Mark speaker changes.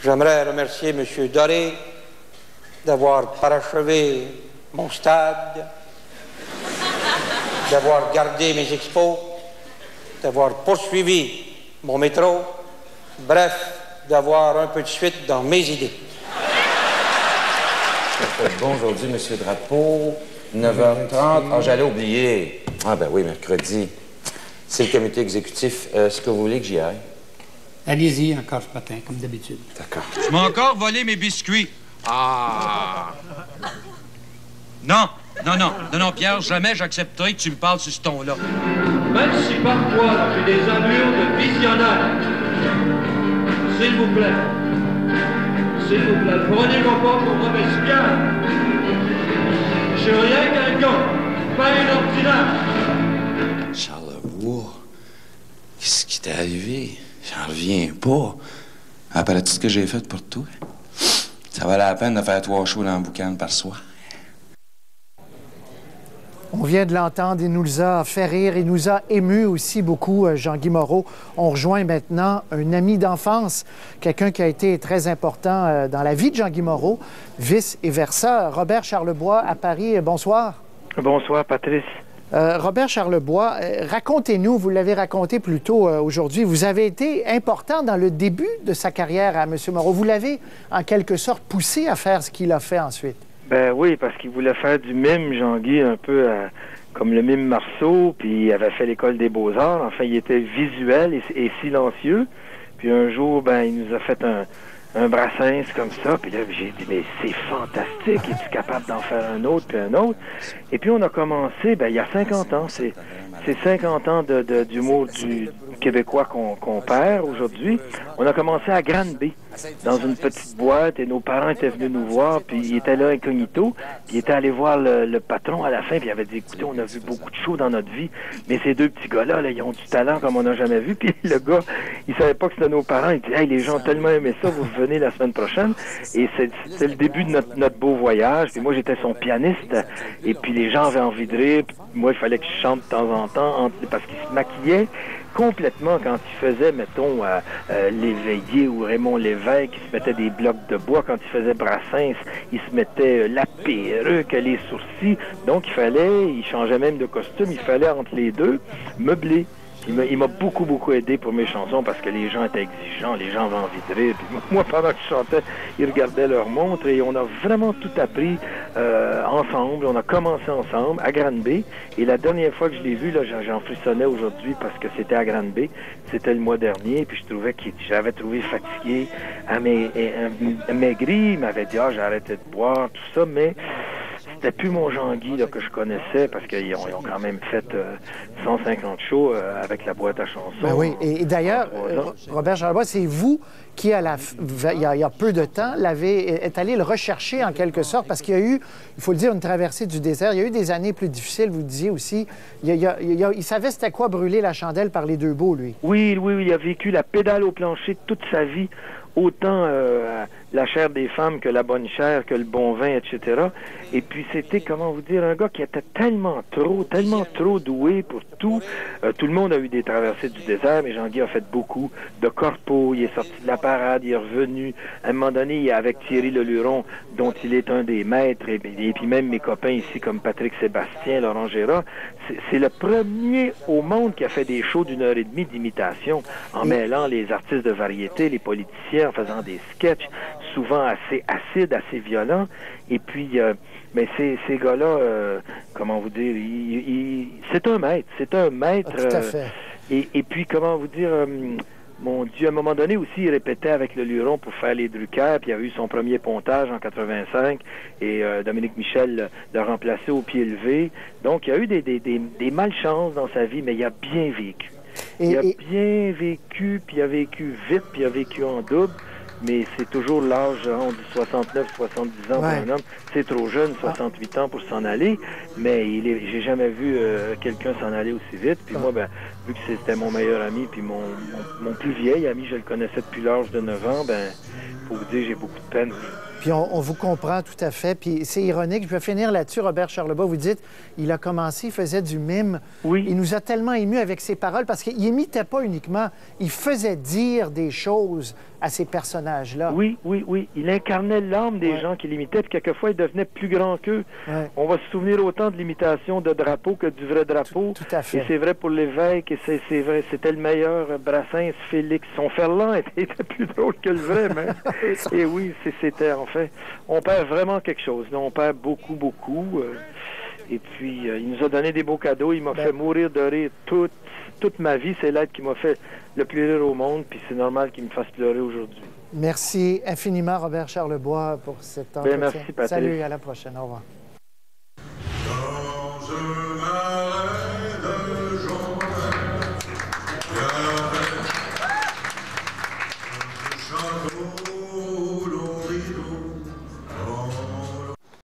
Speaker 1: J'aimerais remercier M. Doré d'avoir parachevé mon stade, d'avoir gardé mes expos, d'avoir poursuivi mon métro, bref, d'avoir un peu de suite dans mes idées.
Speaker 2: Ça fait bon aujourd'hui, M. Drapeau. 9h30. Ah, j'allais oublier. Ah, ben oui, mercredi. C'est le comité exécutif. Est-ce que vous voulez que j'y aille?
Speaker 3: Allez-y encore ce matin, comme d'habitude.
Speaker 2: D'accord.
Speaker 4: Tu m'as encore volé mes biscuits. Ah! Non, Pierre, jamais j'accepterai que tu me parles sur ce ton-là.
Speaker 5: Même si parfois j'ai des allures de visionnaire, s'il vous plaît, prenez-moi pas pour mauvaise pierre. Je suis rien qu'un gars, pas un ordinaire.
Speaker 6: Charlevoix, qu'est-ce qui t'est arrivé? J'en reviens pas. Après tout ce que j'ai fait pour toi, ça valait la peine de faire 3 shows dans le boucan par soir.
Speaker 7: On vient de l'entendre, il nous a fait rire, il nous a ému aussi beaucoup, Jean-Guy Moreau. On rejoint maintenant un ami d'enfance, quelqu'un qui a été très important dans la vie de Jean-Guy Moreau, vice et versa. Robert Charlebois à Paris, bonsoir.
Speaker 8: Bonsoir, Patrice.
Speaker 7: Robert Charlebois, racontez-nous, vous l'avez raconté plus tôt aujourd'hui, vous avez été important dans le début de sa carrière à M. Moreau. Vous l'avez en quelque sorte poussé à faire ce qu'il a fait ensuite.
Speaker 8: Ben oui, parce qu'il voulait faire du mime, Jean-Guy, un peu comme le mime Marceau, puis il avait fait l'école des beaux-arts. Enfin, il était visuel et silencieux. Puis un jour, ben, il nous a fait un Brassens comme ça. Puis là, j'ai dit, mais c'est fantastique. Es-tu capable d'en faire un autre, puis un autre? Et puis on a commencé, ben, il y a 50 ans. C'est 50 ans d'humour du québécois qu'on perd aujourd'hui. On a commencé à Granby, dans une petite boîte, et nos parents étaient venus nous voir, puis ils étaient là incognito, puis ils étaient allés voir le patron à la fin, puis il avait dit, écoutez, on a vu beaucoup de shows dans notre vie, mais ces deux petits gars-là, là, ils ont du talent comme on n'a jamais vu. Puis le gars, il savait pas que c'était nos parents, il dit, hey, les gens ont tellement aimé ça, vous venez la semaine prochaine. Et c'est le début de notre beau voyage, puis moi j'étais son pianiste, et puis les gens avaient envie de rire, puis moi il fallait que je chante de temps en temps, parce qu'il se maquillait complètement quand il faisait, mettons, l'Éveillé ou Raymond Lévesque, il se mettait des blocs de bois. Quand il faisait Brassens, il se mettait la perruque, les sourcils. Donc il changeait même de costume, il fallait entre les deux meubler. Il m'a beaucoup aidé pour mes chansons parce que les gens étaient exigeants, les gens avaient envie de rire. Puis moi, pendant que je chantais, ils regardaient leur montre et on a vraiment tout appris ensemble. On a commencé ensemble à Granby. Et la dernière fois que je l'ai vu, là, j'en frissonnais aujourd'hui parce que c'était à Granby. C'était le mois dernier. Puis je trouvais j'avais trouvé fatigué, maigri. Il m'avait dit, j'ai arrêté de boire, tout ça, mais c'était plus mon Jean-Guy là, que je connaissais parce qu'ils ont quand même fait 150 shows avec la boîte à chansons.
Speaker 7: Ben oui, et d'ailleurs, Robert Charlebois, c'est vous qui, il y a peu de temps, est allé le rechercher en quelque sorte parce qu'il y a eu, il faut le dire, une traversée du désert. Il y a eu des années plus difficiles, vous disiez aussi. Il savait c'était quoi brûler la chandelle par les deux bouts, lui.
Speaker 8: Oui, il a vécu la pédale au plancher toute sa vie. Autant la chair des femmes que la bonne chair, que le bon vin, etc. Et puis c'était, comment vous dire, un gars qui était tellement trop doué pour tout. Tout le monde a eu des traversées du désert, mais Jean-Guy a fait beaucoup de corpo. Il est sorti de la parade, il est revenu. À un moment donné, il est avec Thierry Leluron, dont il est un des maîtres, et puis même mes copains ici, comme Patrick Sébastien, Laurent Gérard. C'est le premier au monde qui a fait des shows d'1h30 d'imitation, en mêlant les artistes de variété, les politiciens, en faisant des sketchs, souvent assez acides, assez violents. Et puis, mais ces gars-là, comment vous dire, c'est un maître.
Speaker 7: Ah, tout à fait.
Speaker 8: Et puis, comment vous dire, mon Dieu, à un moment donné aussi, il répétait avec le Luron pour faire les Drucker, puis il a eu son premier pontage en 85, et Dominique Michel l'a remplacé au pied levé. Donc, il y a eu des malchances dans sa vie, mais il a bien vécu. Il a bien vécu, puis il a vécu vite, puis il a vécu en double. Mais c'est toujours l'âge, on dit 69, 70 ans pour un homme. C'est trop jeune, 68 ans pour s'en aller. Mais j'ai jamais vu quelqu'un s'en aller aussi vite. Puis moi, ben, vu que c'était mon meilleur ami, puis mon plus vieil ami, je le connaissais depuis l'âge de 9 ans, ben, faut vous dire, j'ai beaucoup de peine.
Speaker 7: Puis on vous comprend tout à fait. Puis c'est ironique. Je vais finir là-dessus, Robert Charlebois. Vous dites, il a commencé, il faisait du mime.
Speaker 8: Oui.
Speaker 7: Il nous a tellement émus avec ses paroles parce qu'il n'imitait pas uniquement, il faisait dire des choses à ces personnages-là.
Speaker 8: Oui. Il incarnait l'âme des gens qui l'imitaient, puis quelquefois, il devenait plus grand qu'eux.
Speaker 7: Ouais.
Speaker 8: On va se souvenir autant de l'imitation de Drapeau que du vrai Drapeau.
Speaker 7: Tout à fait.
Speaker 8: Et c'est vrai pour l'évêque, et c'est vrai, c'était le meilleur Brassens, Félix. Son Ferland était plus drôle que le vrai, mais... Et oui, c'était, en fait, on perd vraiment quelque chose. Là, on perd beaucoup. Et puis, il nous a donné des beaux cadeaux. Il m'a fait mourir de rire toute ma vie. C'est l'être qui m'a fait le plus rire au monde, puis c'est normal qu'il me fasse pleurer aujourd'hui.
Speaker 7: Merci infiniment, Robert Charlebois, pour cet entretien.
Speaker 8: Merci, Patrice.
Speaker 7: Salut, à la prochaine. Au revoir.